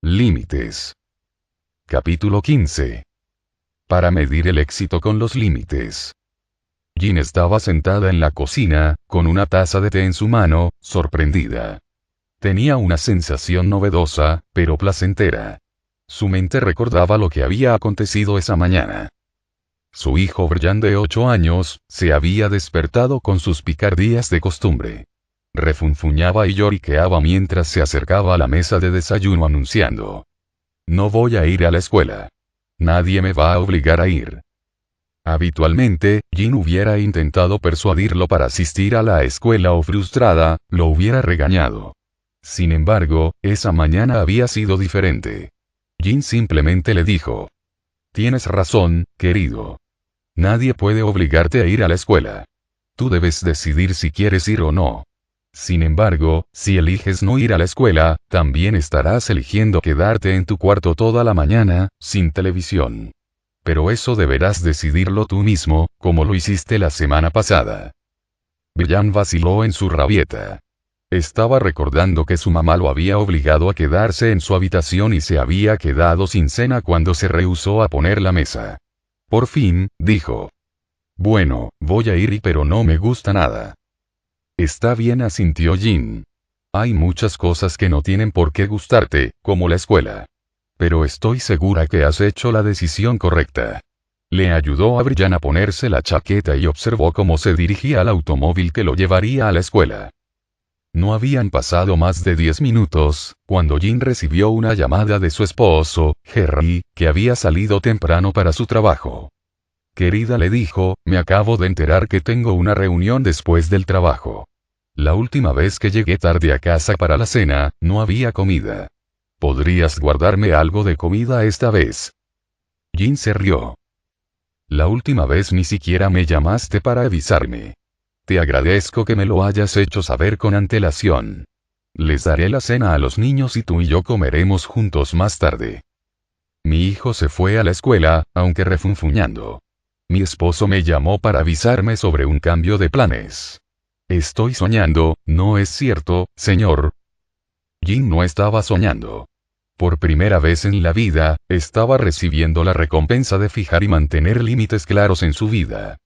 Límites. Capítulo 15. Para medir el éxito con los límites. Jin estaba sentada en la cocina, con una taza de té en su mano, sorprendida. Tenía una sensación novedosa, pero placentera. Su mente recordaba lo que había acontecido esa mañana. Su hijo Brian de 8 años, se había despertado con sus picardías de costumbre. Refunfuñaba y lloriqueaba mientras se acercaba a la mesa de desayuno anunciando: «No voy a ir a la escuela. Nadie me va a obligar a ir». Habitualmente, Jin hubiera intentado persuadirlo para asistir a la escuela o frustrada, lo hubiera regañado. Sin embargo, esa mañana había sido diferente. Jin simplemente le dijo: «Tienes razón, querido. Nadie puede obligarte a ir a la escuela. Tú debes decidir si quieres ir o no. Sin embargo, si eliges no ir a la escuela, también estarás eligiendo quedarte en tu cuarto toda la mañana, sin televisión. Pero eso deberás decidirlo tú mismo, como lo hiciste la semana pasada». Brian vaciló en su rabieta. Estaba recordando que su mamá lo había obligado a quedarse en su habitación y se había quedado sin cena cuando se rehusó a poner la mesa. Por fin, dijo: «Bueno, voy a ir pero no me gusta nada». «Está bien», asintió Jin. «Hay muchas cosas que no tienen por qué gustarte, como la escuela. Pero estoy segura que has hecho la decisión correcta». Le ayudó a Brian a ponerse la chaqueta y observó cómo se dirigía al automóvil que lo llevaría a la escuela. No habían pasado más de 10 minutos, cuando Jin recibió una llamada de su esposo, Jerry, que había salido temprano para su trabajo. «Querida», le dijo, «me acabo de enterar que tengo una reunión después del trabajo. La última vez que llegué tarde a casa para la cena, no había comida. ¿Podrías guardarme algo de comida esta vez?» Jin se rió. «La última vez ni siquiera me llamaste para avisarme. Te agradezco que me lo hayas hecho saber con antelación. Les daré la cena a los niños y tú y yo comeremos juntos más tarde». Mi hijo se fue a la escuela, aunque refunfuñando. Mi esposo me llamó para avisarme sobre un cambio de planes. Estoy soñando, ¿no es cierto, señor? Jin no estaba soñando. Por primera vez en la vida, estaba recibiendo la recompensa de fijar y mantener límites claros en su vida.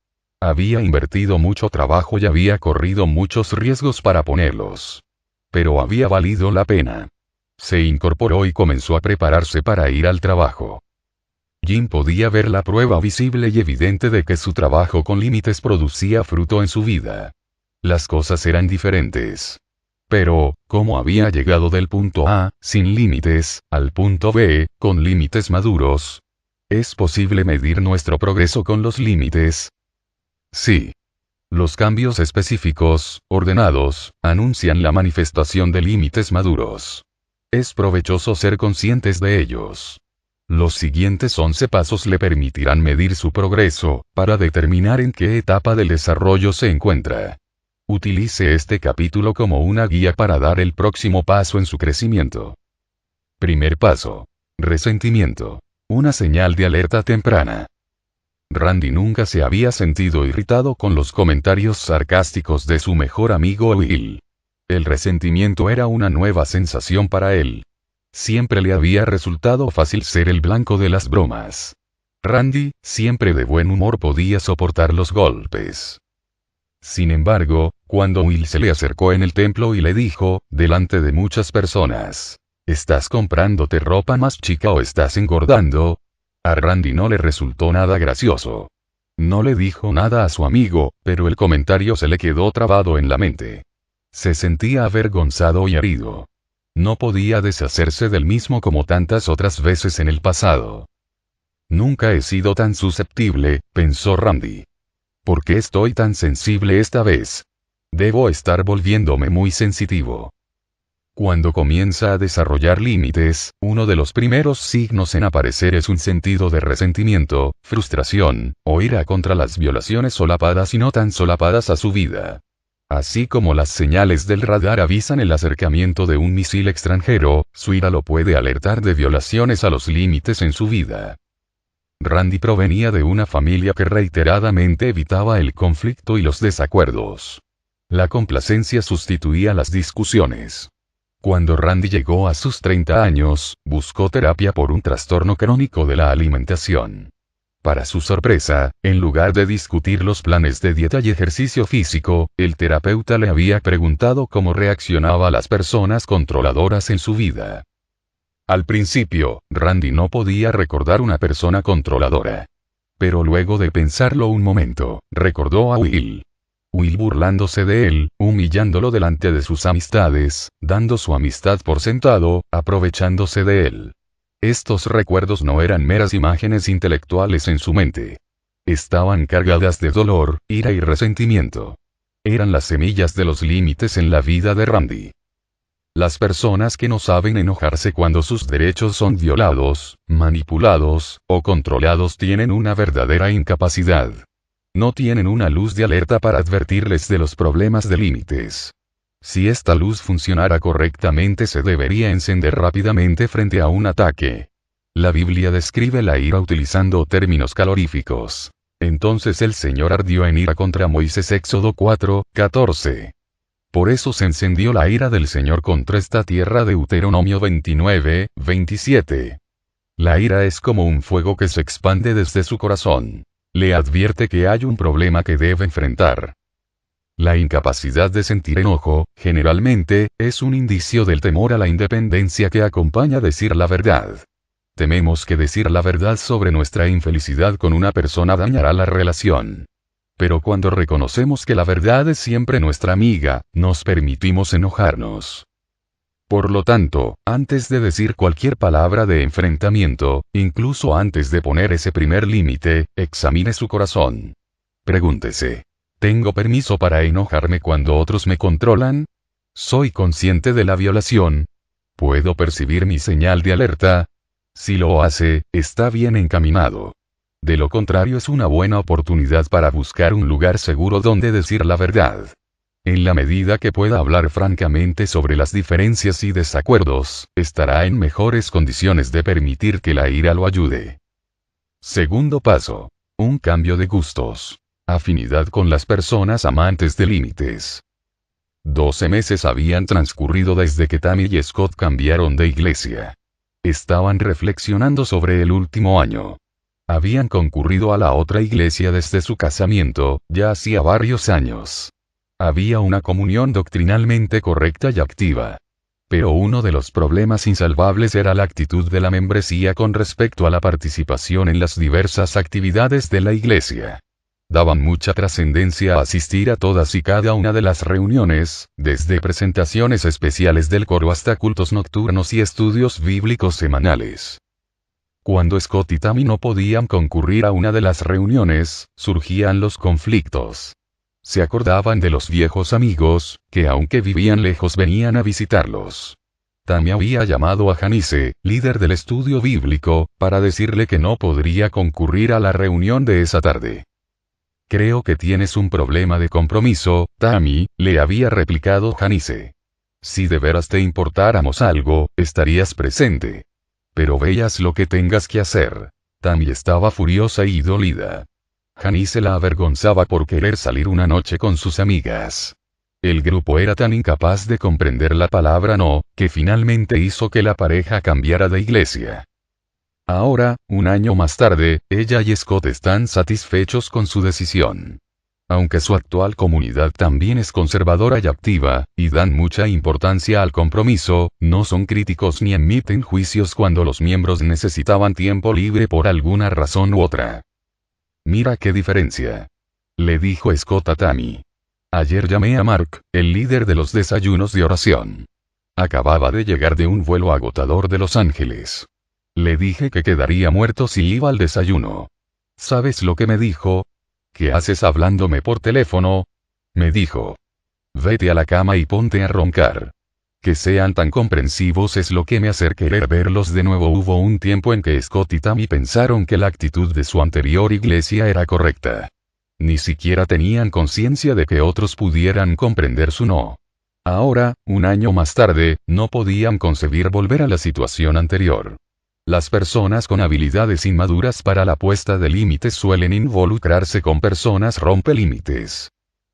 Había invertido mucho trabajo y había corrido muchos riesgos para ponerlos. Pero había valido la pena. Se incorporó y comenzó a prepararse para ir al trabajo. Jin podía ver la prueba visible y evidente de que su trabajo con límites producía fruto en su vida. Las cosas eran diferentes. Pero, ¿cómo había llegado del punto A, sin límites, al punto B, con límites maduros? ¿Es posible medir nuestro progreso con los límites? Sí. Los cambios específicos, ordenados, anuncian la manifestación de límites maduros. Es provechoso ser conscientes de ellos. Los siguientes 11 pasos le permitirán medir su progreso, para determinar en qué etapa del desarrollo se encuentra. Utilice este capítulo como una guía para dar el próximo paso en su crecimiento. Primer paso. Resentimiento. Una señal de alerta temprana. Randy nunca se había sentido irritado con los comentarios sarcásticos de su mejor amigo Will. El resentimiento era una nueva sensación para él. Siempre le había resultado fácil ser el blanco de las bromas. Randy, siempre de buen humor, podía soportar los golpes. Sin embargo, cuando Will se le acercó en el templo y le dijo, delante de muchas personas: «¿Estás comprándote ropa más chica o estás engordando?», a Randy no le resultó nada gracioso. No le dijo nada a su amigo, pero el comentario se le quedó trabado en la mente. Se sentía avergonzado y herido. No podía deshacerse del mismo como tantas otras veces en el pasado. «Nunca he sido tan susceptible», pensó Randy. «¿Por qué estoy tan sensible esta vez? Debo estar volviéndome muy sensitivo». Cuando comienza a desarrollar límites, uno de los primeros signos en aparecer es un sentido de resentimiento, frustración, o ira contra las violaciones solapadas y no tan solapadas a su vida. Así como las señales del radar avisan el acercamiento de un misil extranjero, su ira lo puede alertar de violaciones a los límites en su vida. Randy provenía de una familia que reiteradamente evitaba el conflicto y los desacuerdos. La complacencia sustituía las discusiones. Cuando Randy llegó a sus 30 años, buscó terapia por un trastorno crónico de la alimentación. Para su sorpresa, en lugar de discutir los planes de dieta y ejercicio físico, el terapeuta le había preguntado cómo reaccionaba a las personas controladoras en su vida. Al principio, Randy no podía recordar una persona controladora. Pero luego de pensarlo un momento, recordó a Will. Will burlándose de él, humillándolo delante de sus amistades, dando su amistad por sentado, aprovechándose de él. Estos recuerdos no eran meras imágenes intelectuales en su mente. Estaban cargadas de dolor, ira y resentimiento. Eran las semillas de los límites en la vida de Randy. Las personas que no saben enojarse cuando sus derechos son violados, manipulados, o controlados tienen una verdadera incapacidad. No tienen una luz de alerta para advertirles de los problemas de límites. Si esta luz funcionara correctamente se debería encender rápidamente frente a un ataque. La Biblia describe la ira utilizando términos caloríficos. Entonces el Señor ardió en ira contra Moisés. Éxodo 4:14. Por eso se encendió la ira del Señor contra esta tierra. Deuteronomio 29:27. La ira es como un fuego que se expande desde su corazón. Le advierte que hay un problema que debe enfrentar. La incapacidad de sentir enojo, generalmente, es un indicio del temor a la independencia que acompaña decir la verdad. Tememos que decir la verdad sobre nuestra infelicidad con una persona dañará la relación. Pero cuando reconocemos que la verdad es siempre nuestra amiga, nos permitimos enojarnos. Por lo tanto, antes de decir cualquier palabra de enfrentamiento, incluso antes de poner ese primer límite, examine su corazón. Pregúntese: ¿tengo permiso para enojarme cuando otros me controlan? ¿Soy consciente de la violación? ¿Puedo percibir mi señal de alerta? Si lo hace, está bien encaminado. De lo contrario, es una buena oportunidad para buscar un lugar seguro donde decir la verdad. En la medida que pueda hablar francamente sobre las diferencias y desacuerdos, estará en mejores condiciones de permitir que la ira lo ayude. Segundo paso. Un cambio de gustos. Afinidad con las personas amantes de límites. 12 meses habían transcurrido desde que Tammy y Scott cambiaron de iglesia. Estaban reflexionando sobre el último año. Habían concurrido a la otra iglesia desde su casamiento, ya hacía varios años. Había una comunión doctrinalmente correcta y activa. Pero uno de los problemas insalvables era la actitud de la membresía con respecto a la participación en las diversas actividades de la iglesia. Daban mucha trascendencia a asistir a todas y cada una de las reuniones, desde presentaciones especiales del coro hasta cultos nocturnos y estudios bíblicos semanales. Cuando Scott y Tammy no podían concurrir a una de las reuniones, surgían los conflictos. Se acordaban de los viejos amigos, que aunque vivían lejos venían a visitarlos. Tammy había llamado a Janice, líder del estudio bíblico, para decirle que no podría concurrir a la reunión de esa tarde. Creo que tienes un problema de compromiso, Tammy, le había replicado Janice. Si de veras te importáramos algo, estarías presente. Pero veas lo que tengas que hacer. Tammy estaba furiosa y dolida. Janice la avergonzaba por querer salir una noche con sus amigas. El grupo era tan incapaz de comprender la palabra no, que finalmente hizo que la pareja cambiara de iglesia. Ahora, un año más tarde, ella y Scott están satisfechos con su decisión. Aunque su actual comunidad también es conservadora y activa, y dan mucha importancia al compromiso, no son críticos ni emiten juicios cuando los miembros necesitaban tiempo libre por alguna razón u otra. Mira qué diferencia. Le dijo Scott a Tammy. Ayer llamé a Mark, el líder de los desayunos de oración. Acababa de llegar de un vuelo agotador de Los Ángeles. Le dije que quedaría muerto si iba al desayuno. ¿Sabes lo que me dijo? ¿Qué haces hablándome por teléfono? Me dijo. Vete a la cama y ponte a roncar. Que sean tan comprensivos es lo que me hace querer verlos de nuevo. Hubo un tiempo en que Scott y Tammy pensaron que la actitud de su anterior iglesia era correcta. Ni siquiera tenían conciencia de que otros pudieran comprender su no. Ahora, un año más tarde, no podían concebir volver a la situación anterior. Las personas con habilidades inmaduras para la puesta de límites suelen involucrarse con personas rompe límites.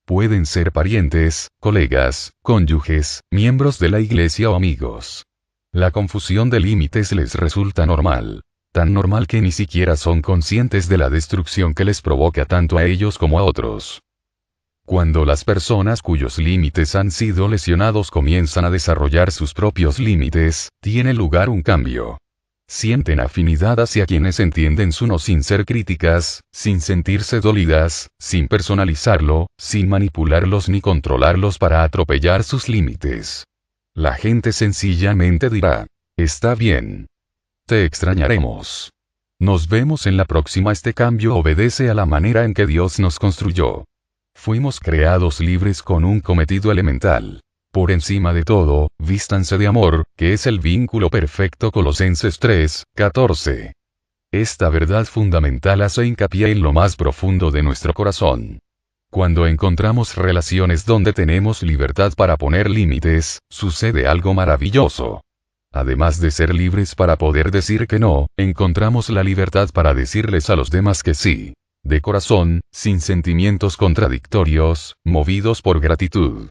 Pueden ser parientes, colegas, cónyuges, miembros de la iglesia o amigos. La confusión de límites les resulta normal. Tan normal que ni siquiera son conscientes de la destrucción que les provoca tanto a ellos como a otros. Cuando las personas cuyos límites han sido lesionados comienzan a desarrollar sus propios límites, tiene lugar un cambio. Sienten afinidad hacia quienes entienden su no sin ser críticas, sin sentirse dolidas, sin personalizarlo, sin manipularlos ni controlarlos para atropellar sus límites. La gente sencillamente dirá, está bien. Te extrañaremos. Nos vemos en la próxima. Este cambio obedece a la manera en que Dios nos construyó. Fuimos creados libres con un cometido elemental. Por encima de todo, vístanse de amor, que es el vínculo perfecto. Colosenses 3:14. Esta verdad fundamental hace hincapié en lo más profundo de nuestro corazón. Cuando encontramos relaciones donde tenemos libertad para poner límites, sucede algo maravilloso. Además de ser libres para poder decir que no, encontramos la libertad para decirles a los demás que sí. De corazón, sin sentimientos contradictorios, movidos por gratitud.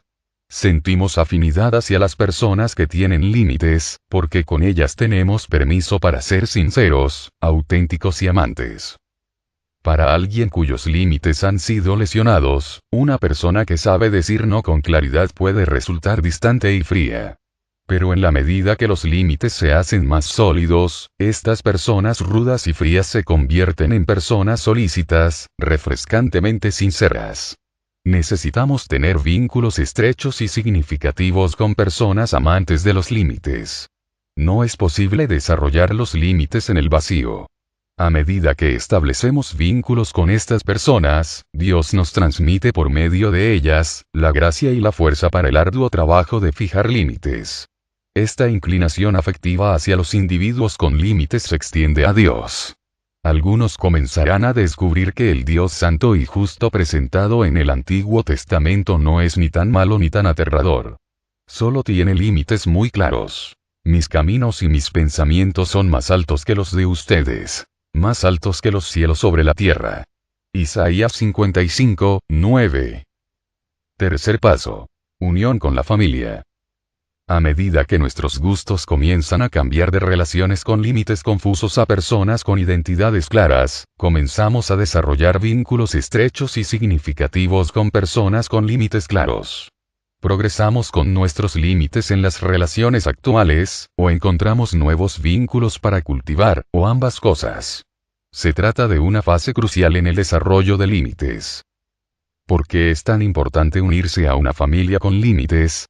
Sentimos afinidad hacia las personas que tienen límites, porque con ellas tenemos permiso para ser sinceros, auténticos y amantes. Para alguien cuyos límites han sido lesionados, una persona que sabe decir no con claridad puede resultar distante y fría. Pero en la medida que los límites se hacen más sólidos, estas personas rudas y frías se convierten en personas solícitas, refrescantemente sinceras. Necesitamos tener vínculos estrechos y significativos con personas amantes de los límites. No es posible desarrollar los límites en el vacío. A medida que establecemos vínculos con estas personas, Dios nos transmite por medio de ellas, la gracia y la fuerza para el arduo trabajo de fijar límites. Esta inclinación afectiva hacia los individuos con límites se extiende a Dios. Algunos comenzarán a descubrir que el Dios santo y justo presentado en el Antiguo Testamento no es ni tan malo ni tan aterrador. Solo tiene límites muy claros. Mis caminos y mis pensamientos son más altos que los de ustedes, más altos que los cielos sobre la tierra. Isaías 55:9. Tercer paso. Unión con la familia. A medida que nuestros gustos comienzan a cambiar de relaciones con límites confusos a personas con identidades claras, comenzamos a desarrollar vínculos estrechos y significativos con personas con límites claros. Progresamos con nuestros límites en las relaciones actuales, o encontramos nuevos vínculos para cultivar, o ambas cosas. Se trata de una fase crucial en el desarrollo de límites. ¿Por qué es tan importante unirse a una familia con límites?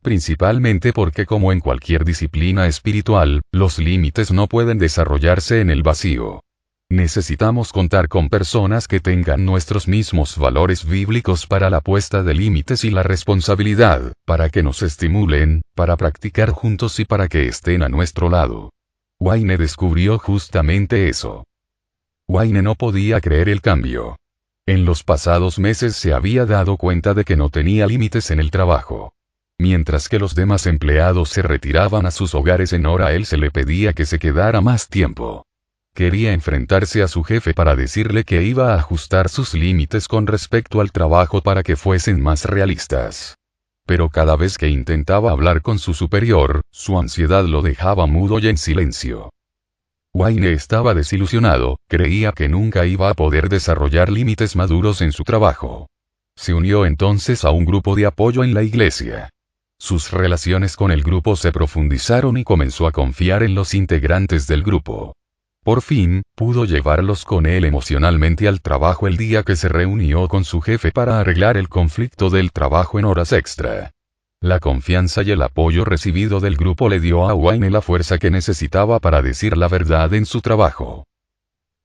Principalmente porque, como en cualquier disciplina espiritual, los límites no pueden desarrollarse en el vacío. Necesitamos contar con personas que tengan nuestros mismos valores bíblicos para la puesta de límites y la responsabilidad, para que nos estimulen, para practicar juntos y para que estén a nuestro lado. Wayne descubrió justamente eso. Wayne no podía creer el cambio. En los pasados meses se había dado cuenta de que no tenía límites en el trabajo. Mientras que los demás empleados se retiraban a sus hogares en hora, a él se le pedía que se quedara más tiempo. Quería enfrentarse a su jefe para decirle que iba a ajustar sus límites con respecto al trabajo para que fuesen más realistas. Pero cada vez que intentaba hablar con su superior, su ansiedad lo dejaba mudo y en silencio. Wayne estaba desilusionado, creía que nunca iba a poder desarrollar límites maduros en su trabajo. Se unió entonces a un grupo de apoyo en la iglesia. Sus relaciones con el grupo se profundizaron y comenzó a confiar en los integrantes del grupo. Por fin, pudo llevarlos con él emocionalmente al trabajo el día que se reunió con su jefe para arreglar el conflicto del trabajo en horas extra. La confianza y el apoyo recibido del grupo le dio a Wayne la fuerza que necesitaba para decir la verdad en su trabajo.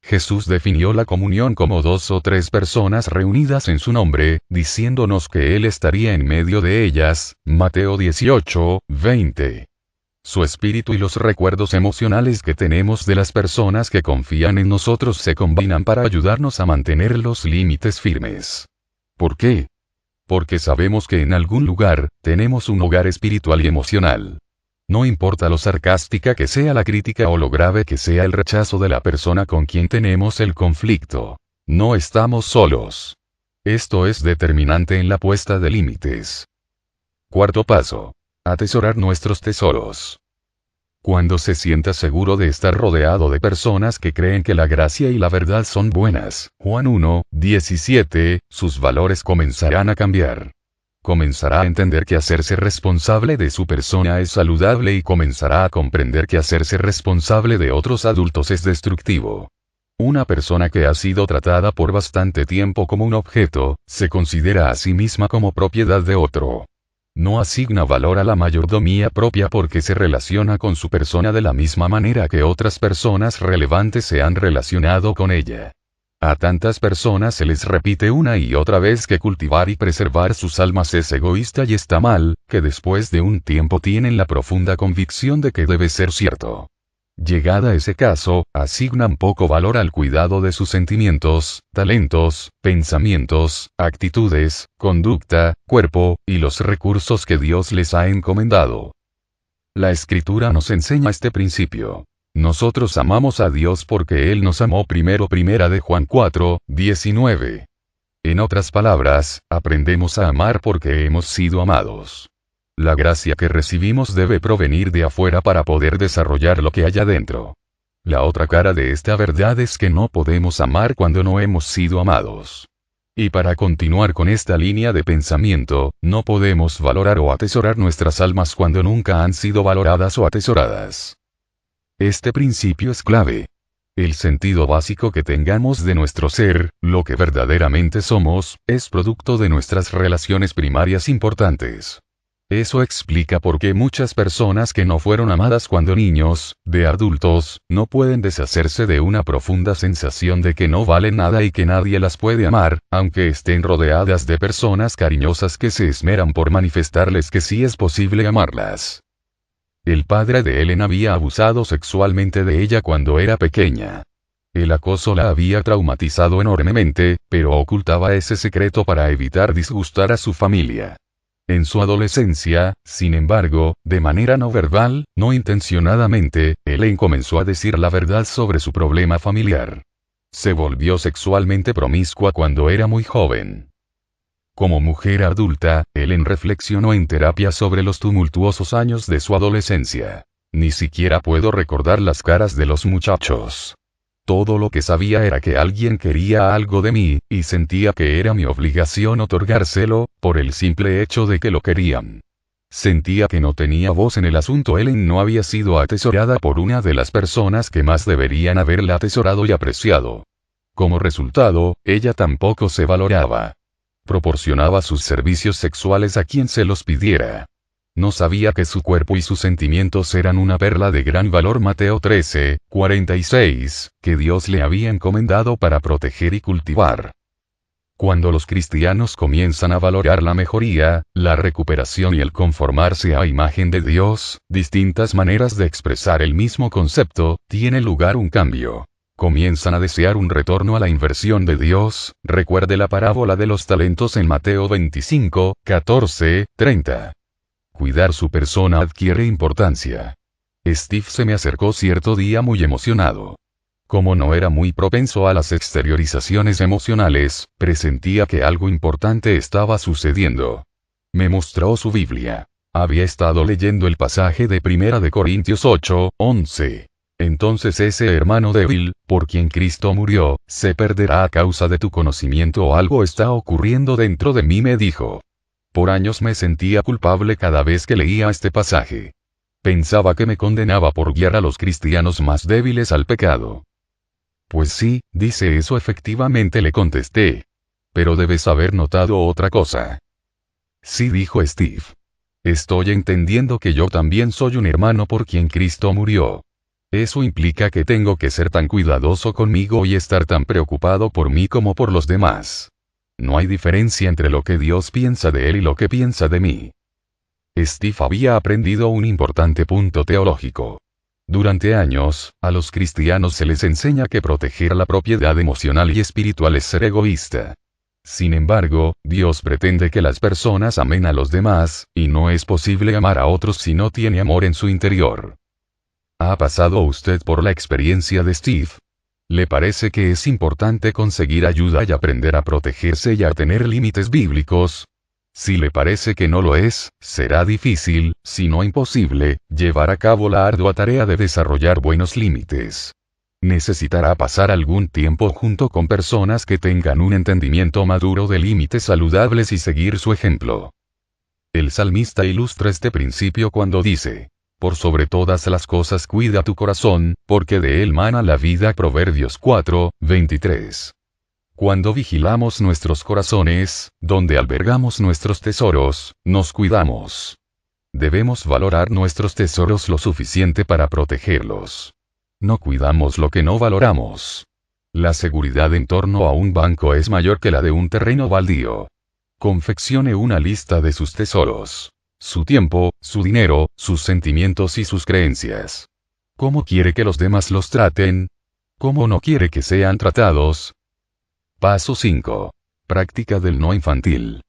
Jesús definió la comunión como 2 o 3 personas reunidas en su nombre, diciéndonos que Él estaría en medio de ellas, Mateo 18:20. Su espíritu y los recuerdos emocionales que tenemos de las personas que confían en nosotros se combinan para ayudarnos a mantener los límites firmes. ¿Por qué? Porque sabemos que en algún lugar, tenemos un hogar espiritual y emocional. No importa lo sarcástica que sea la crítica o lo grave que sea el rechazo de la persona con quien tenemos el conflicto. No estamos solos. Esto es determinante en la puesta de límites. Cuarto paso. Atesorar nuestros tesoros. Cuando se sienta seguro de estar rodeado de personas que creen que la gracia y la verdad son buenas, Juan 1:17, sus valores comenzarán a cambiar. Comenzará a entender que hacerse responsable de su persona es saludable y comenzará a comprender que hacerse responsable de otros adultos es destructivo. Una persona que ha sido tratada por bastante tiempo como un objeto, se considera a sí misma como propiedad de otro. No asigna valor a la mayordomía propia porque se relaciona con su persona de la misma manera que otras personas relevantes se han relacionado con ella. A tantas personas se les repite una y otra vez que cultivar y preservar sus almas es egoísta y está mal, que después de un tiempo tienen la profunda convicción de que debe ser cierto. Llegada ese caso, asignan poco valor al cuidado de sus sentimientos, talentos, pensamientos, actitudes, conducta, cuerpo, y los recursos que Dios les ha encomendado. La Escritura nos enseña este principio. Nosotros amamos a Dios porque Él nos amó primero. Primera de Juan 4:19. En otras palabras, aprendemos a amar porque hemos sido amados. La gracia que recibimos debe provenir de afuera para poder desarrollar lo que hay adentro. La otra cara de esta verdad es que no podemos amar cuando no hemos sido amados. Y para continuar con esta línea de pensamiento, no podemos valorar o atesorar nuestras almas cuando nunca han sido valoradas o atesoradas. Este principio es clave. El sentido básico que tengamos de nuestro ser, lo que verdaderamente somos, es producto de nuestras relaciones primarias importantes. Eso explica por qué muchas personas que no fueron amadas cuando niños, de adultos, no pueden deshacerse de una profunda sensación de que no valen nada y que nadie las puede amar, aunque estén rodeadas de personas cariñosas que se esmeran por manifestarles que sí es posible amarlas. El padre de Ellen había abusado sexualmente de ella cuando era pequeña. El acoso la había traumatizado enormemente, pero ocultaba ese secreto para evitar disgustar a su familia. En su adolescencia, sin embargo, de manera no verbal, no intencionadamente, Ellen comenzó a decir la verdad sobre su problema familiar. Se volvió sexualmente promiscua cuando era muy joven. Como mujer adulta, Ellen reflexionó en terapia sobre los tumultuosos años de su adolescencia. Ni siquiera puedo recordar las caras de los muchachos. Todo lo que sabía era que alguien quería algo de mí, y sentía que era mi obligación otorgárselo, por el simple hecho de que lo querían. Sentía que no tenía voz en el asunto. Ellen no había sido atesorada por una de las personas que más deberían haberla atesorado y apreciado. Como resultado, ella tampoco se valoraba. Proporcionaba sus servicios sexuales a quien se los pidiera. No sabía que su cuerpo y sus sentimientos eran una perla de gran valor. Mateo 13:46, que Dios le había encomendado para proteger y cultivar. Cuando los cristianos comienzan a valorar la mejoría, la recuperación y el conformarse a imagen de Dios, distintas maneras de expresar el mismo concepto, tiene lugar un cambio. Comienzan a desear un retorno a la inversión de Dios. Recuerde la parábola de los talentos en Mateo 25:14-30. Cuidar su persona adquiere importancia. Steve se me acercó cierto día muy emocionado. Como no era muy propenso a las exteriorizaciones emocionales, presentía que algo importante estaba sucediendo. Me mostró su Biblia. Había estado leyendo el pasaje de 1 de Corintios 8:11. Entonces ese hermano débil, por quien Cristo murió, se perderá a causa de tu conocimiento o algo está ocurriendo dentro de mí, me dijo. Por años me sentía culpable cada vez que leía este pasaje. Pensaba que me condenaba por guiar a los cristianos más débiles al pecado. Pues sí, dice eso efectivamente, le contesté. Pero debes haber notado otra cosa. Sí, dijo Steve. Estoy entendiendo que yo también soy un hermano por quien Cristo murió. Eso implica que tengo que ser tan cuidadoso conmigo y estar tan preocupado por mí como por los demás. No hay diferencia entre lo que Dios piensa de él y lo que piensa de mí. Steve había aprendido un importante punto teológico. Durante años, a los cristianos se les enseña que proteger la propiedad emocional y espiritual es ser egoísta. Sin embargo, Dios pretende que las personas amen a los demás, y no es posible amar a otros si no tiene amor en su interior. ¿Ha pasado usted por la experiencia de Steve? ¿Le parece que es importante conseguir ayuda y aprender a protegerse y a tener límites bíblicos? Si le parece que no lo es, será difícil, si no imposible, llevar a cabo la ardua tarea de desarrollar buenos límites. Necesitará pasar algún tiempo junto con personas que tengan un entendimiento maduro de límites saludables y seguir su ejemplo. El salmista ilustra este principio cuando dice: por sobre todas las cosas cuida tu corazón, porque de él mana la vida. Proverbios 4:23. Cuando vigilamos nuestros corazones, donde albergamos nuestros tesoros, nos cuidamos. Debemos valorar nuestros tesoros lo suficiente para protegerlos. No cuidamos lo que no valoramos. La seguridad en torno a un banco es mayor que la de un terreno baldío. Confeccione una lista de sus tesoros. Su tiempo, su dinero, sus sentimientos y sus creencias. ¿Cómo quiere que los demás los traten? ¿Cómo no quiere que sean tratados? Paso 5. Práctica del no infantil.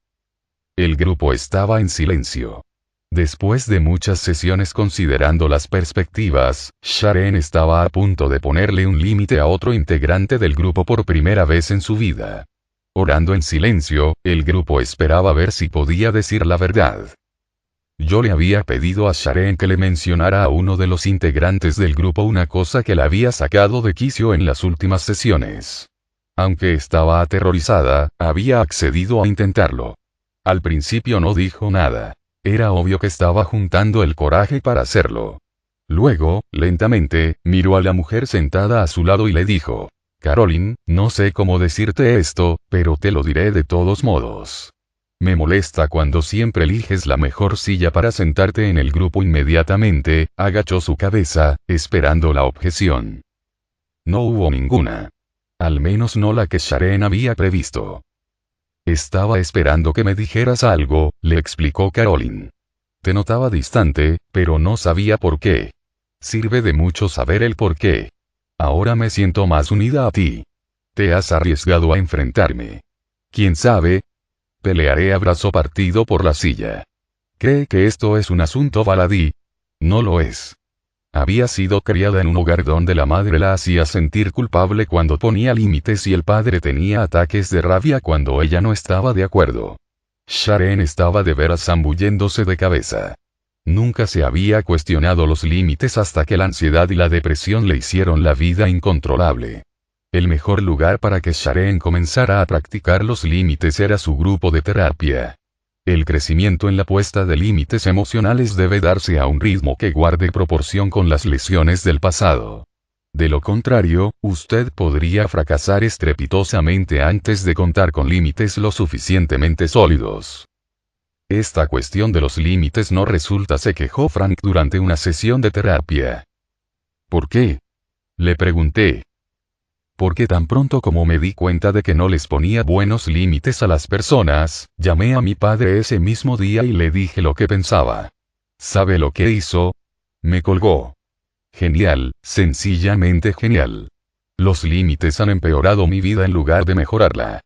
El grupo estaba en silencio. Después de muchas sesiones considerando las perspectivas, Sharon estaba a punto de ponerle un límite a otro integrante del grupo por primera vez en su vida. Orando en silencio, el grupo esperaba ver si podía decir la verdad. Yo le había pedido a Sharon que le mencionara a uno de los integrantes del grupo una cosa que la había sacado de quicio en las últimas sesiones. Aunque estaba aterrorizada, había accedido a intentarlo. Al principio no dijo nada. Era obvio que estaba juntando el coraje para hacerlo. Luego, lentamente, miró a la mujer sentada a su lado y le dijo: Caroline, no sé cómo decirte esto, pero te lo diré de todos modos. Me molesta cuando siempre eliges la mejor silla para sentarte en el grupo. Inmediatamente, agachó su cabeza, esperando la objeción. No hubo ninguna. Al menos no la que Sharon había previsto. Estaba esperando que me dijeras algo, le explicó Caroline. Te notaba distante, pero no sabía por qué. Sirve de mucho saber el por qué. Ahora me siento más unida a ti. Te has arriesgado a enfrentarme. ¿Quién sabe? Pelearé a brazo partido por la silla. ¿Cree que esto es un asunto baladí? No lo es. Había sido criada en un hogar donde la madre la hacía sentir culpable cuando ponía límites y el padre tenía ataques de rabia cuando ella no estaba de acuerdo. Sharon estaba de veras zambulléndose de cabeza. Nunca se había cuestionado los límites hasta que la ansiedad y la depresión le hicieron la vida incontrolable. El mejor lugar para que Sharon comenzara a practicar los límites era su grupo de terapia. El crecimiento en la puesta de límites emocionales debe darse a un ritmo que guarde proporción con las lesiones del pasado. De lo contrario, usted podría fracasar estrepitosamente antes de contar con límites lo suficientemente sólidos. Esta cuestión de los límites no resulta, se quejó Frank durante una sesión de terapia. ¿Por qué? Le pregunté. Porque tan pronto como me di cuenta de que no les ponía buenos límites a las personas, llamé a mi padre ese mismo día y le dije lo que pensaba. ¿Sabe lo que hizo? Me colgó. Genial, sencillamente genial. Los límites han empeorado mi vida en lugar de mejorarla.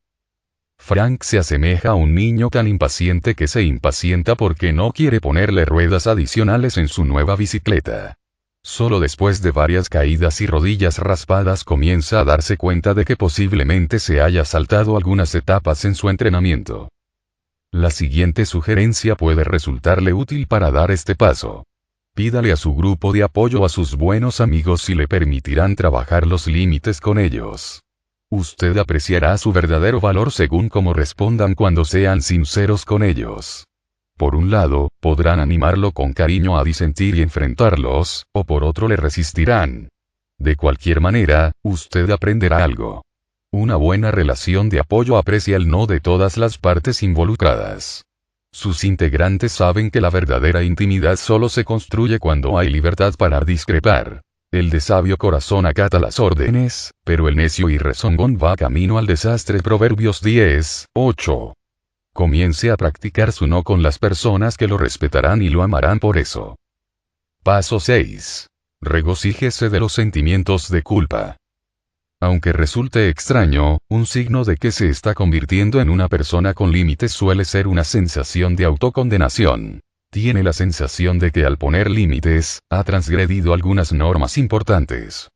Frank se asemeja a un niño tan impaciente que se impacienta porque no quiere ponerle ruedas adicionales en su nueva bicicleta. Solo después de varias caídas y rodillas raspadas comienza a darse cuenta de que posiblemente se haya saltado algunas etapas en su entrenamiento. La siguiente sugerencia puede resultarle útil para dar este paso. Pídale a su grupo de apoyo, a sus buenos amigos, si le permitirán trabajar los límites con ellos. Usted apreciará su verdadero valor según cómo respondan cuando sean sinceros con ellos. Por un lado, podrán animarlo con cariño a disentir y enfrentarlos, o por otro le resistirán. De cualquier manera, usted aprenderá algo. Una buena relación de apoyo aprecia el no de todas las partes involucradas. Sus integrantes saben que la verdadera intimidad solo se construye cuando hay libertad para discrepar. El de sabio corazón acata las órdenes, pero el necio y rezongón va camino al desastre. Proverbios 10:8. Comience a practicar su no con las personas que lo respetarán y lo amarán por eso. Paso 6. Regocíjese de los sentimientos de culpa. Aunque resulte extraño, un signo de que se está convirtiendo en una persona con límites suele ser una sensación de autocondenación. Tiene la sensación de que al poner límites, ha transgredido algunas normas importantes.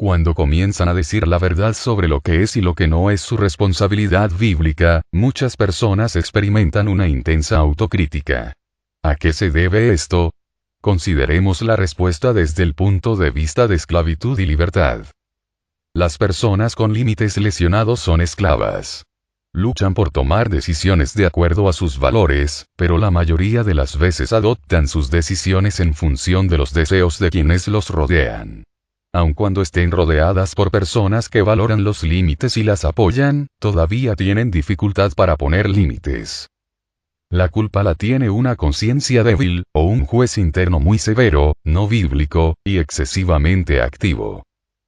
Cuando comienzan a decir la verdad sobre lo que es y lo que no es su responsabilidad bíblica, muchas personas experimentan una intensa autocrítica. ¿A qué se debe esto? Consideremos la respuesta desde el punto de vista de esclavitud y libertad. Las personas con límites lesionados son esclavas. Luchan por tomar decisiones de acuerdo a sus valores, pero la mayoría de las veces adoptan sus decisiones en función de los deseos de quienes los rodean. Aun cuando estén rodeadas por personas que valoran los límites y las apoyan, todavía tienen dificultad para poner límites. La culpa la tiene una conciencia débil, o un juez interno muy severo, no bíblico, y excesivamente activo.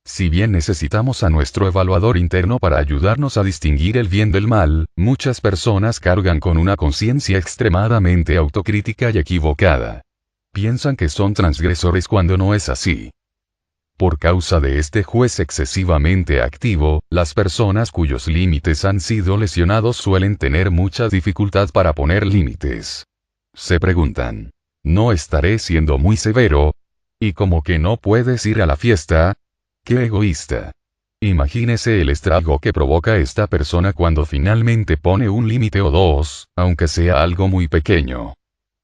Si bien necesitamos a nuestro evaluador interno para ayudarnos a distinguir el bien del mal, muchas personas cargan con una conciencia extremadamente autocrítica y equivocada. Piensan que son transgresores cuando no es así. Por causa de este juez excesivamente activo, las personas cuyos límites han sido lesionados suelen tener mucha dificultad para poner límites. Se preguntan, ¿no estaré siendo muy severo? ¿Y como que no puedes ir a la fiesta? ¡Qué egoísta! Imagínese el estrago que provoca esta persona cuando finalmente pone un límite o dos, aunque sea algo muy pequeño.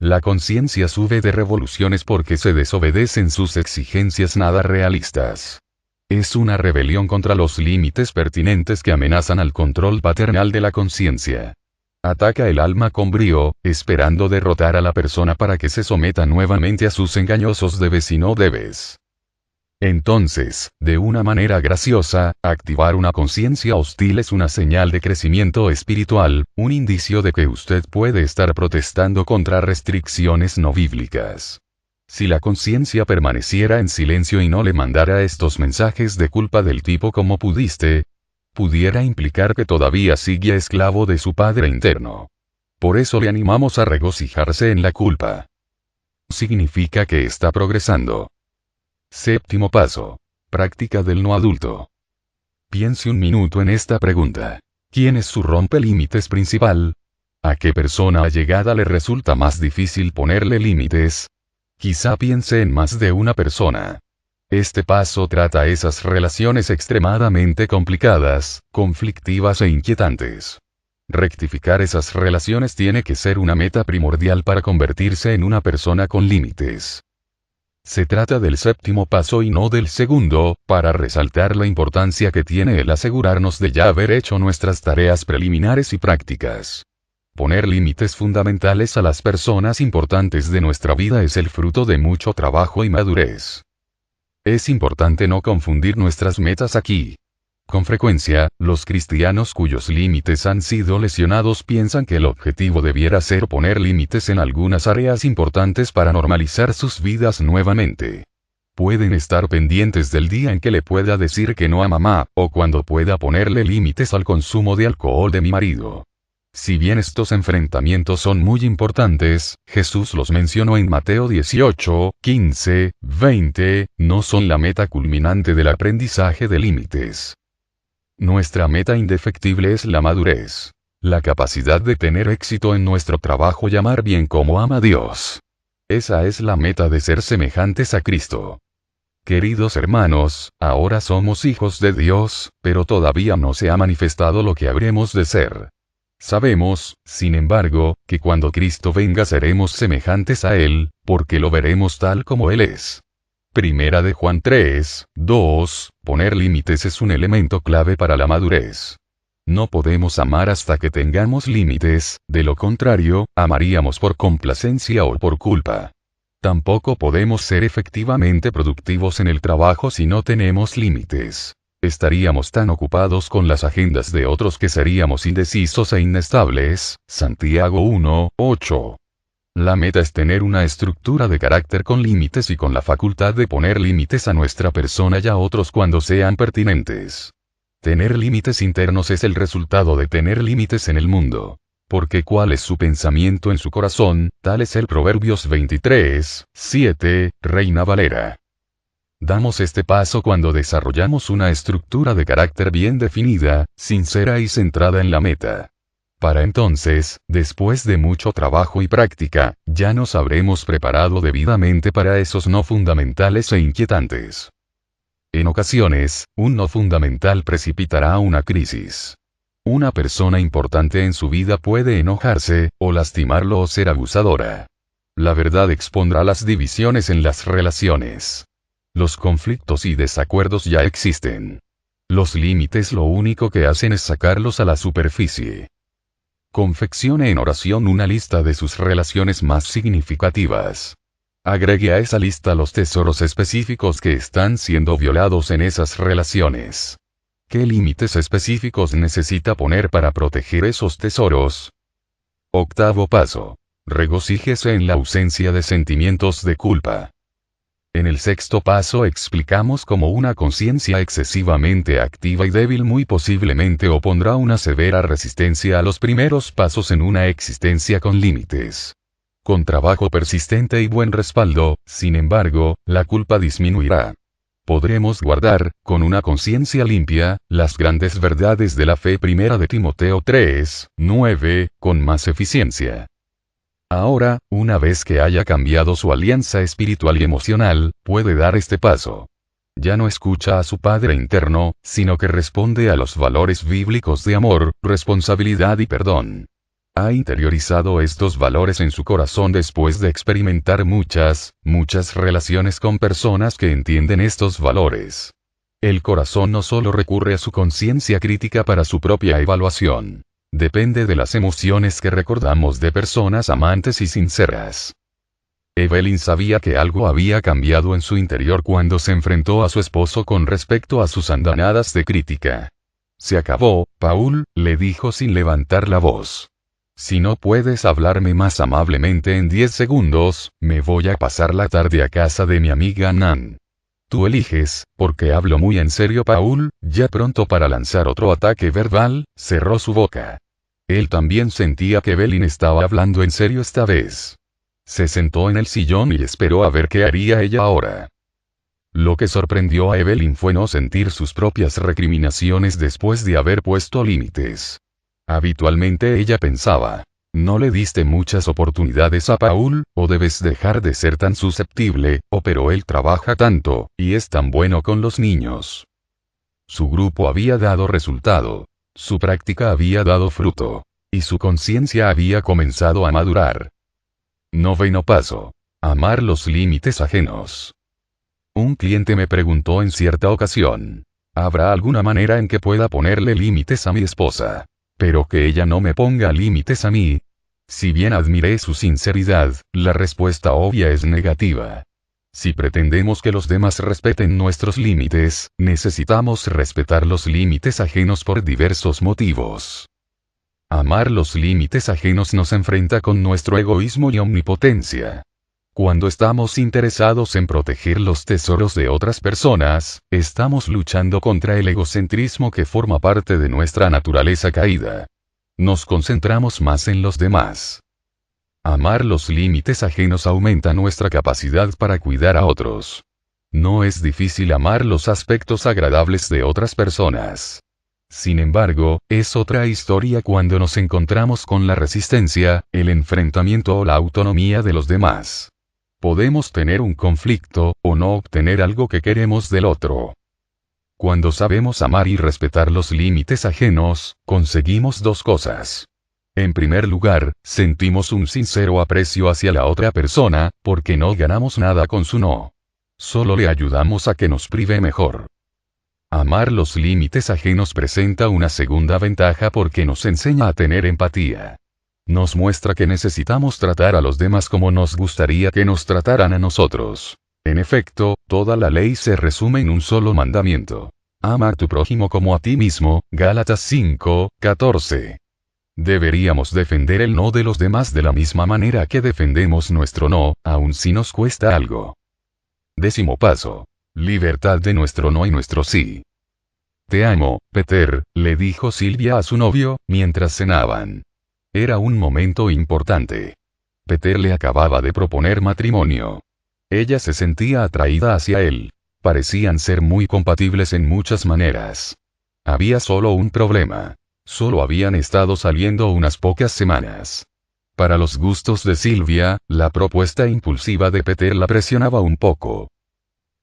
La conciencia sube de revoluciones porque se desobedecen sus exigencias nada realistas. Es una rebelión contra los límites pertinentes que amenazan al control paternal de la conciencia. Ataca el alma con brío, esperando derrotar a la persona para que se someta nuevamente a sus engañosos debes y no debes. Entonces, de una manera graciosa, activar una conciencia hostil es una señal de crecimiento espiritual, un indicio de que usted puede estar protestando contra restricciones no bíblicas. Si la conciencia permaneciera en silencio y no le mandara estos mensajes de culpa del tipo "¿cómo pudiste?", pudiera implicar que todavía sigue esclavo de su padre interno. Por eso le animamos a regocijarse en la culpa. Significa que está progresando. Séptimo paso. Práctica del no adulto. Piense un minuto en esta pregunta. ¿Quién es su rompelímites principal? ¿A qué persona allegada le resulta más difícil ponerle límites? Quizá piense en más de una persona. Este paso trata esas relaciones extremadamente complicadas, conflictivas e inquietantes. Rectificar esas relaciones tiene que ser una meta primordial para convertirse en una persona con límites. Se trata del séptimo paso y no del segundo, para resaltar la importancia que tiene el asegurarnos de ya haber hecho nuestras tareas preliminares y prácticas. Poner límites fundamentales a las personas importantes de nuestra vida es el fruto de mucho trabajo y madurez. Es importante no confundir nuestras metas aquí. Con frecuencia, los cristianos cuyos límites han sido lesionados piensan que el objetivo debiera ser poner límites en algunas áreas importantes para normalizar sus vidas nuevamente. Pueden estar pendientes del día en que le pueda decir que no a mamá, o cuando pueda ponerle límites al consumo de alcohol de mi marido. Si bien estos enfrentamientos son muy importantes, Jesús los mencionó en Mateo 18, 15, 20, no son la meta culminante del aprendizaje de límites. Nuestra meta indefectible es la madurez. La capacidad de tener éxito en nuestro trabajo y amar bien como ama Dios. Esa es la meta de ser semejantes a Cristo. Queridos hermanos, ahora somos hijos de Dios, pero todavía no se ha manifestado lo que habremos de ser. Sabemos, sin embargo, que cuando Cristo venga seremos semejantes a Él, porque lo veremos tal como Él es. Primera de Juan 3, 2, poner límites es un elemento clave para la madurez. No podemos amar hasta que tengamos límites, de lo contrario, amaríamos por complacencia o por culpa. Tampoco podemos ser efectivamente productivos en el trabajo si no tenemos límites. Estaríamos tan ocupados con las agendas de otros que seríamos indecisos e inestables. Santiago 1, 8. La meta es tener una estructura de carácter con límites y con la facultad de poner límites a nuestra persona y a otros cuando sean pertinentes. Tener límites internos es el resultado de tener límites en el mundo. Porque cuál es su pensamiento en su corazón, tal es el Proverbios 23, 7, Reina Valera. Damos este paso cuando desarrollamos una estructura de carácter bien definida, sincera y centrada en la meta. Para entonces, después de mucho trabajo y práctica, ya nos habremos preparado debidamente para esos no fundamentales e inquietantes. En ocasiones, un no fundamental precipitará una crisis. Una persona importante en su vida puede enojarse, o lastimarlo o ser abusadora. La verdad expondrá las divisiones en las relaciones. Los conflictos y desacuerdos ya existen. Los límites lo único que hacen es sacarlos a la superficie. Confeccione en oración una lista de sus relaciones más significativas. Agregue a esa lista los tesoros específicos que están siendo violados en esas relaciones. ¿Qué límites específicos necesita poner para proteger esos tesoros? Octavo paso. Regocíjese en la ausencia de sentimientos de culpa. En el sexto paso explicamos cómo una conciencia excesivamente activa y débil muy posiblemente opondrá una severa resistencia a los primeros pasos en una existencia con límites. Con trabajo persistente y buen respaldo, sin embargo, la culpa disminuirá. Podremos guardar, con una conciencia limpia, las grandes verdades de la fe primera de Timoteo 3:9, con más eficiencia. Ahora, una vez que haya cambiado su alianza espiritual y emocional, puede dar este paso. Ya no escucha a su Padre interno, sino que responde a los valores bíblicos de amor, responsabilidad y perdón. Ha interiorizado estos valores en su corazón después de experimentar muchas relaciones con personas que entienden estos valores. El corazón no solo recurre a su conciencia crítica para su propia evaluación. Depende de las emociones que recordamos de personas amantes y sinceras. Evelyn sabía que algo había cambiado en su interior cuando se enfrentó a su esposo con respecto a sus andanadas de crítica. Se acabó, Paul, le dijo sin levantar la voz. Si no puedes hablarme más amablemente en 10 segundos, me voy a pasar la tarde a casa de mi amiga Nan. Tú eliges, porque hablo muy en serio. Paul, ya pronto para lanzar otro ataque verbal, cerró su boca. Él también sentía que Evelyn estaba hablando en serio esta vez. Se sentó en el sillón y esperó a ver qué haría ella ahora. Lo que sorprendió a Evelyn fue no sentir sus propias recriminaciones después de haber puesto límites. Habitualmente ella pensaba, no le diste muchas oportunidades a Paul, o debes dejar de ser tan susceptible, o pero él trabaja tanto, y es tan bueno con los niños. Su grupo había dado resultado. Su práctica había dado fruto. Y su conciencia había comenzado a madurar. Noveno paso. Amar los límites ajenos. Un cliente me preguntó en cierta ocasión, ¿habrá alguna manera en que pueda ponerle límites a mi esposa? Pero que ella no me ponga límites a mí. Si bien admiré su sinceridad, la respuesta obvia es negativa. Si pretendemos que los demás respeten nuestros límites, necesitamos respetar los límites ajenos por diversos motivos. Amar los límites ajenos nos enfrenta con nuestro egoísmo y omnipotencia. Cuando estamos interesados en proteger los tesoros de otras personas, estamos luchando contra el egocentrismo que forma parte de nuestra naturaleza caída. Nos concentramos más en los demás. Amar los límites ajenos aumenta nuestra capacidad para cuidar a otros. No es difícil amar los aspectos agradables de otras personas. Sin embargo, es otra historia cuando nos encontramos con la resistencia, el enfrentamiento o la autonomía de los demás. Podemos tener un conflicto, o no obtener algo que queremos del otro. Cuando sabemos amar y respetar los límites ajenos, conseguimos dos cosas. En primer lugar, sentimos un sincero aprecio hacia la otra persona, porque no ganamos nada con su no. Solo le ayudamos a que nos prive mejor. Amar los límites ajenos presenta una segunda ventaja porque nos enseña a tener empatía. Nos muestra que necesitamos tratar a los demás como nos gustaría que nos trataran a nosotros. En efecto, toda la ley se resume en un solo mandamiento. Ama a tu prójimo como a ti mismo, Gálatas 5:14. Deberíamos defender el no de los demás de la misma manera que defendemos nuestro no, aun si nos cuesta algo. Décimo paso. Libertad de nuestro no y nuestro sí. Te amo, Peter, le dijo Silvia a su novio, mientras cenaban. Era un momento importante. Peter le acababa de proponer matrimonio. Ella se sentía atraída hacia él. Parecían ser muy compatibles en muchas maneras. Había solo un problema. Solo habían estado saliendo unas pocas semanas. Para los gustos de Silvia, la propuesta impulsiva de Peter la presionaba un poco.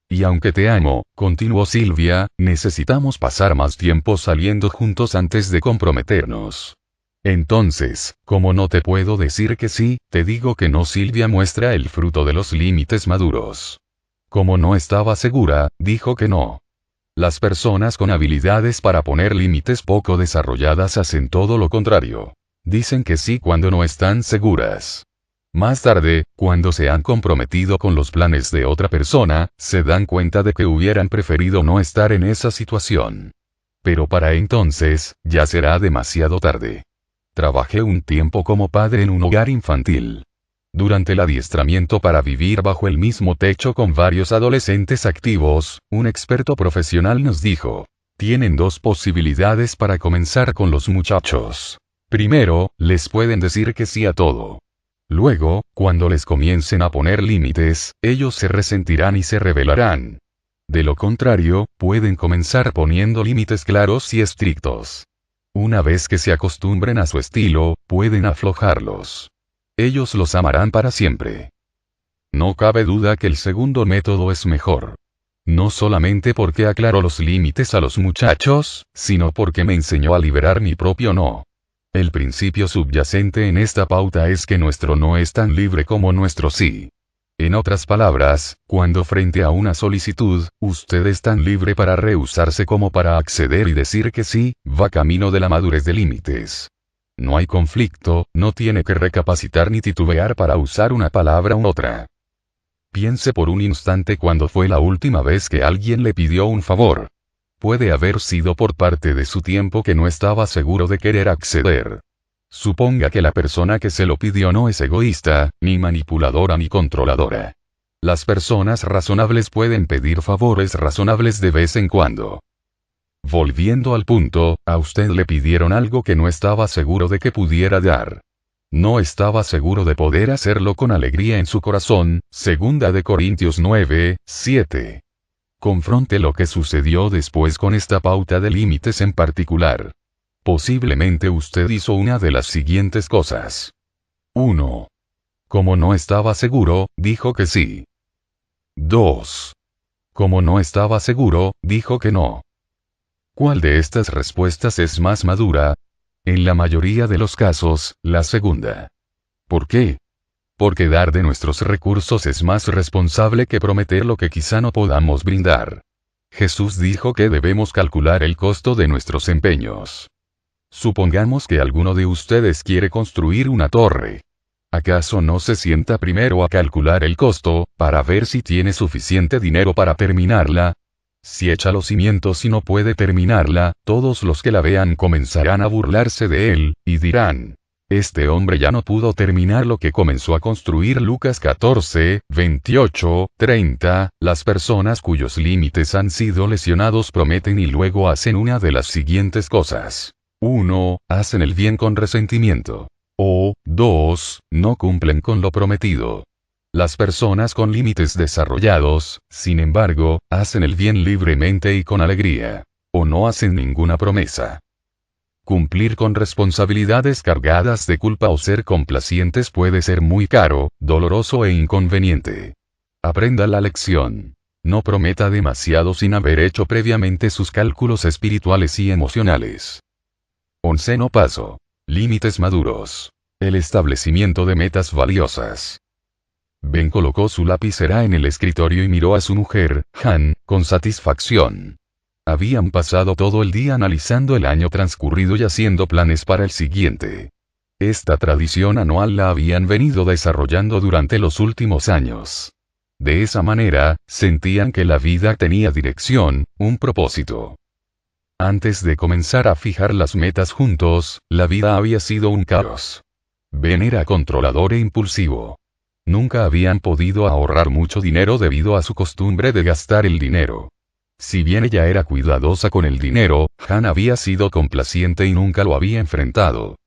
Y aunque te amo, continuó Silvia, necesitamos pasar más tiempo saliendo juntos antes de comprometernos. Entonces, como no te puedo decir que sí, te digo que no. Silvia muestra el fruto de los límites maduros. Como no estaba segura, dijo que no. Las personas con habilidades para poner límites poco desarrolladas hacen todo lo contrario. Dicen que sí cuando no están seguras. Más tarde, cuando se han comprometido con los planes de otra persona, se dan cuenta de que hubieran preferido no estar en esa situación. Pero para entonces, ya será demasiado tarde. Trabajé un tiempo como padre en un hogar infantil. Durante el adiestramiento para vivir bajo el mismo techo con varios adolescentes activos, un experto profesional nos dijo: tienen dos posibilidades para comenzar con los muchachos. Primero, les pueden decir que sí a todo. Luego, cuando les comiencen a poner límites, ellos se resentirán y se rebelarán. De lo contrario, pueden comenzar poniendo límites claros y estrictos. Una vez que se acostumbren a su estilo, pueden aflojarlos. Ellos los amarán para siempre. No cabe duda que el segundo método es mejor. No solamente porque aclaró los límites a los muchachos, sino porque me enseñó a liberar mi propio no. El principio subyacente en esta pauta es que nuestro no es tan libre como nuestro sí. En otras palabras, cuando frente a una solicitud, usted es tan libre para rehusarse como para acceder y decir que sí, va camino de la madurez de límites. No hay conflicto, no tiene que recapacitar ni titubear para usar una palabra u otra. Piense por un instante cuándo fue la última vez que alguien le pidió un favor. Puede haber sido por parte de su tiempo que no estaba seguro de querer acceder. Suponga que la persona que se lo pidió no es egoísta, ni manipuladora ni controladora. Las personas razonables pueden pedir favores razonables de vez en cuando. Volviendo al punto, a usted le pidieron algo que no estaba seguro de que pudiera dar. No estaba seguro de poder hacerlo con alegría en su corazón, 2 de Corintios 9, 7. Confronte lo que sucedió después con esta pauta de límites en particular. Posiblemente usted hizo una de las siguientes cosas. 1. Como no estaba seguro, dijo que sí. 2. Como no estaba seguro, dijo que no. ¿Cuál de estas respuestas es más madura? En la mayoría de los casos, la segunda. ¿Por qué? Porque dar de nuestros recursos es más responsable que prometer lo que quizá no podamos brindar. Jesús dijo que debemos calcular el costo de nuestros empeños. Supongamos que alguno de ustedes quiere construir una torre. ¿Acaso no se sienta primero a calcular el costo, para ver si tiene suficiente dinero para terminarla? Si echa los cimientos y no puede terminarla, todos los que la vean comenzarán a burlarse de él, y dirán: este hombre ya no pudo terminar lo que comenzó a construir. Lucas 14, 28, 30. Las personas cuyos límites han sido lesionados prometen y luego hacen una de las siguientes cosas. 1. Hacen el bien con resentimiento. O 2. No cumplen con lo prometido. Las personas con límites desarrollados, sin embargo, hacen el bien libremente y con alegría. O no hacen ninguna promesa. Cumplir con responsabilidades cargadas de culpa o ser complacientes puede ser muy caro, doloroso e inconveniente. Aprenda la lección. No prometa demasiado sin haber hecho previamente sus cálculos espirituales y emocionales. 11. Paso. Límites maduros. El establecimiento de metas valiosas. Ben colocó su lapicera en el escritorio y miró a su mujer, Han, con satisfacción. Habían pasado todo el día analizando el año transcurrido y haciendo planes para el siguiente. Esta tradición anual la habían venido desarrollando durante los últimos años. De esa manera, sentían que la vida tenía dirección, un propósito. Antes de comenzar a fijar las metas juntos, la vida había sido un caos. Ben era controlador e impulsivo. Nunca habían podido ahorrar mucho dinero debido a su costumbre de gastar el dinero. Si bien ella era cuidadosa con el dinero, Han había sido complaciente y nunca lo había enfrentado.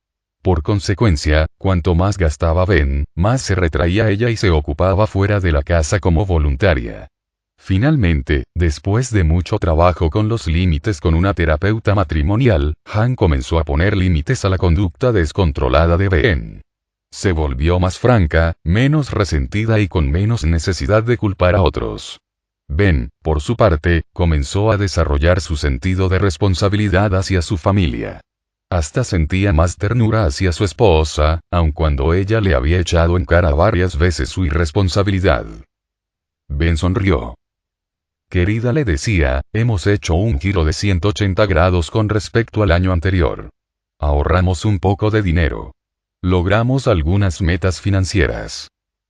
Por consecuencia, cuanto más gastaba Ben, más se retraía ella y se ocupaba fuera de la casa como voluntaria. Finalmente, después de mucho trabajo con los límites con una terapeuta matrimonial, Han comenzó a poner límites a la conducta descontrolada de Ben. Se volvió más franca, menos resentida y con menos necesidad de culpar a otros. Ben, por su parte, comenzó a desarrollar su sentido de responsabilidad hacia su familia. Hasta sentía más ternura hacia su esposa, aun cuando ella le había echado en cara varias veces su irresponsabilidad. Ben sonrió. Querida, le decía, hemos hecho un giro de 180 grados con respecto al año anterior. Ahorramos un poco de dinero. Logramos algunas metas financieras.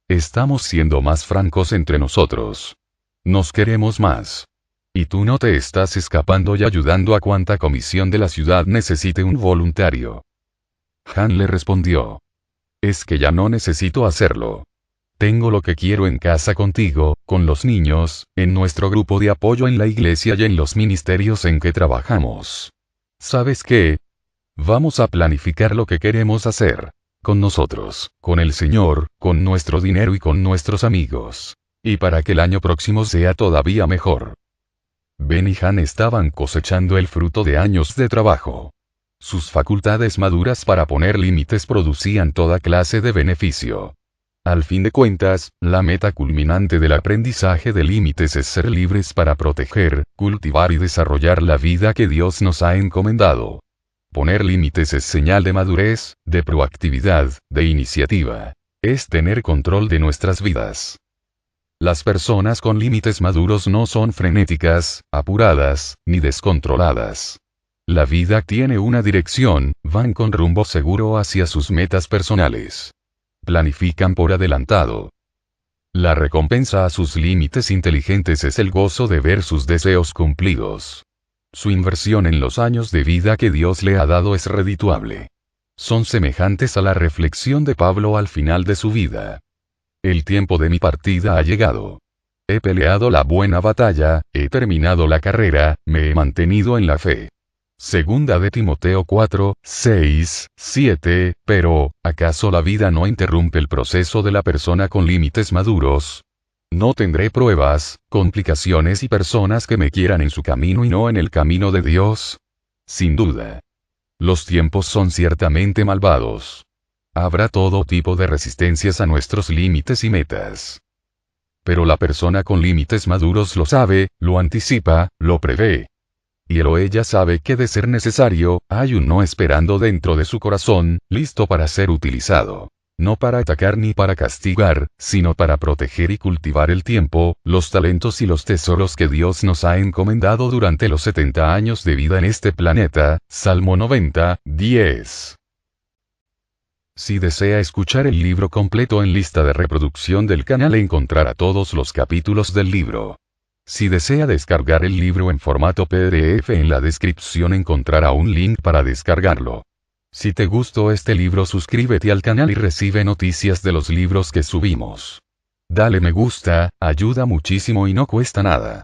Estamos siendo más francos entre nosotros. Nos queremos más. Y tú no te estás escapando y ayudando a cuanta comisión de la ciudad necesite un voluntario. Han le respondió. Es que ya no necesito hacerlo. Tengo lo que quiero en casa contigo, con los niños, en nuestro grupo de apoyo en la iglesia y en los ministerios en que trabajamos. ¿Sabes qué? Vamos a planificar lo que queremos hacer. Con nosotros, con el Señor, con nuestro dinero y con nuestros amigos. Y para que el año próximo sea todavía mejor. Ben y Han estaban cosechando el fruto de años de trabajo. Sus facultades maduras para poner límites producían toda clase de beneficio. Al fin de cuentas, la meta culminante del aprendizaje de límites es ser libres para proteger, cultivar y desarrollar la vida que Dios nos ha encomendado. Poner límites es señal de madurez, de proactividad, de iniciativa. Es tener control de nuestras vidas. Las personas con límites maduros no son frenéticas, apuradas, ni descontroladas. La vida tiene una dirección, van con rumbo seguro hacia sus metas personales. Planifican por adelantado. La recompensa a sus límites inteligentes es el gozo de ver sus deseos cumplidos. Su inversión en los años de vida que Dios le ha dado es redituable. Son semejantes a la reflexión de Pablo al final de su vida. El tiempo de mi partida ha llegado. He peleado la buena batalla, he terminado la carrera, me he mantenido en la fe. Segunda de Timoteo 4, 6, 7, pero, ¿acaso la vida no interrumpe el proceso de la persona con límites maduros? No tendré pruebas, complicaciones y personas que me quieran en su camino y no en el camino de Dios. Sin duda. Los tiempos son ciertamente malvados. Habrá todo tipo de resistencias a nuestros límites y metas. Pero la persona con límites maduros lo sabe, lo anticipa, lo prevé. Y él o ella sabe que de ser necesario, hay un no esperando dentro de su corazón, listo para ser utilizado. No para atacar ni para castigar, sino para proteger y cultivar el tiempo, los talentos y los tesoros que Dios nos ha encomendado durante los 70 años de vida en este planeta. Salmo 90, 10. Si desea escuchar el libro completo en lista de reproducción del canal encontrará todos los capítulos del libro. Si desea descargar el libro en formato PDF en la descripción encontrará un link para descargarlo. Si te gustó este libro suscríbete al canal y recibe noticias de los libros que subimos. Dale me gusta, ayuda muchísimo y no cuesta nada.